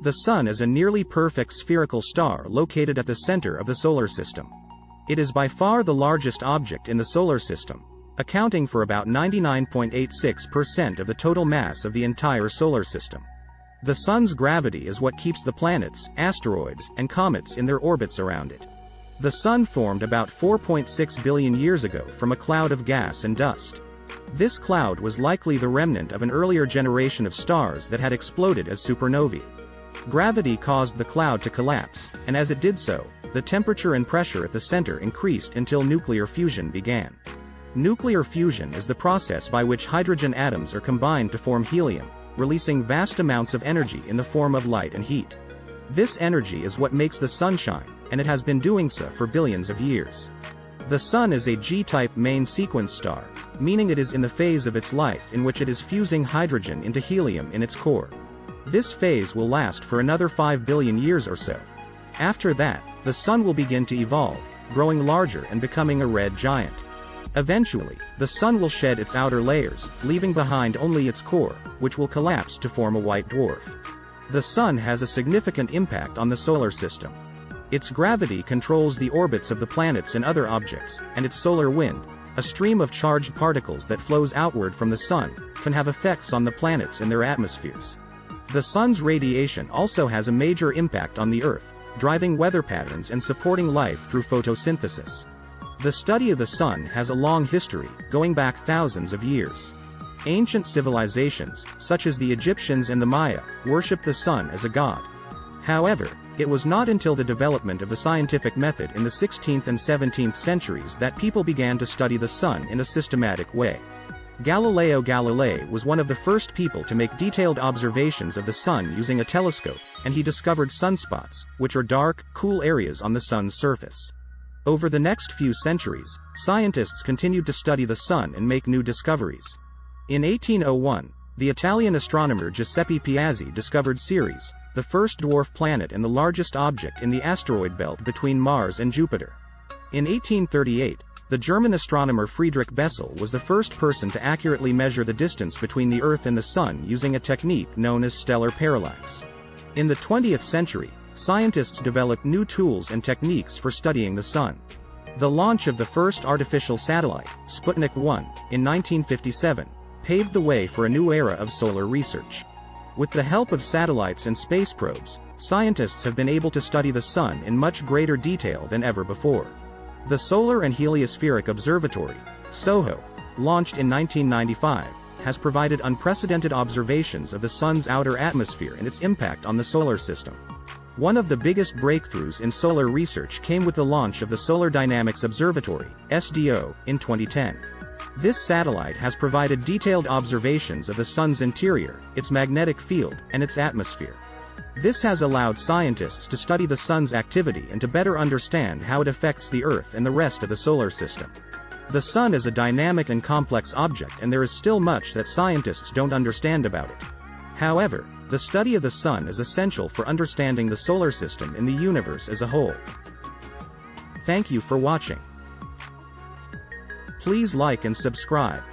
The Sun is a nearly perfect spherical star located at the center of the solar system. It is by far the largest object in the solar system, accounting for about 99.86% of the total mass of the entire solar system. The Sun's gravity is what keeps the planets, asteroids, and comets in their orbits around it. The Sun formed about 4.6 billion years ago from a cloud of gas and dust. This cloud was likely the remnant of an earlier generation of stars that had exploded as supernovae. Gravity caused the cloud to collapse, and as it did so, the temperature and pressure at the center increased until nuclear fusion began. Nuclear fusion is the process by which hydrogen atoms are combined to form helium, releasing vast amounts of energy in the form of light and heat. This energy is what makes the Sun shine, and it has been doing so for billions of years. The Sun is a G-type main sequence star, meaning it is in the phase of its life in which it is fusing hydrogen into helium in its core. This phase will last for another 5 billion years or so. After that, the Sun will begin to evolve, growing larger and becoming a red giant. Eventually, the Sun will shed its outer layers, leaving behind only its core, which will collapse to form a white dwarf. The Sun has a significant impact on the solar system. Its gravity controls the orbits of the planets and other objects, and its solar wind, a stream of charged particles that flows outward from the Sun, can have effects on the planets and their atmospheres. The Sun's radiation also has a major impact on the Earth, driving weather patterns and supporting life through photosynthesis. The study of the Sun has a long history, going back thousands of years. Ancient civilizations, such as the Egyptians and the Maya, worshipped the Sun as a god. However, it was not until the development of the scientific method in the 16th and 17th centuries that people began to study the Sun in a systematic way. Galileo Galilei was one of the first people to make detailed observations of the Sun using a telescope, and he discovered sunspots, which are dark, cool areas on the Sun's surface. Over the next few centuries, scientists continued to study the Sun and make new discoveries. In 1801, the Italian astronomer Giuseppe Piazzi discovered Ceres, the first dwarf planet and the largest object in the asteroid belt between Mars and Jupiter. In 1838, the German astronomer Friedrich Bessel was the first person to accurately measure the distance between the Earth and the Sun using a technique known as stellar parallax. In the 20th century, scientists developed new tools and techniques for studying the Sun. The launch of the first artificial satellite, Sputnik 1, in 1957, paved the way for a new era of solar research. With the help of satellites and space probes, scientists have been able to study the Sun in much greater detail than ever before. The Solar and Heliospheric Observatory, SOHO, launched in 1995, has provided unprecedented observations of the Sun's outer atmosphere and its impact on the solar system. One of the biggest breakthroughs in solar research came with the launch of the Solar Dynamics Observatory, SDO, in 2010. This satellite has provided detailed observations of the Sun's interior, its magnetic field, and its atmosphere. This has allowed scientists to study the Sun's activity and to better understand how it affects the Earth and the rest of the solar system. The Sun is a dynamic and complex object, and there is still much that scientists don't understand about it. However, the study of the Sun is essential for understanding the solar system and the universe as a whole. Thank you for watching. Please like and subscribe.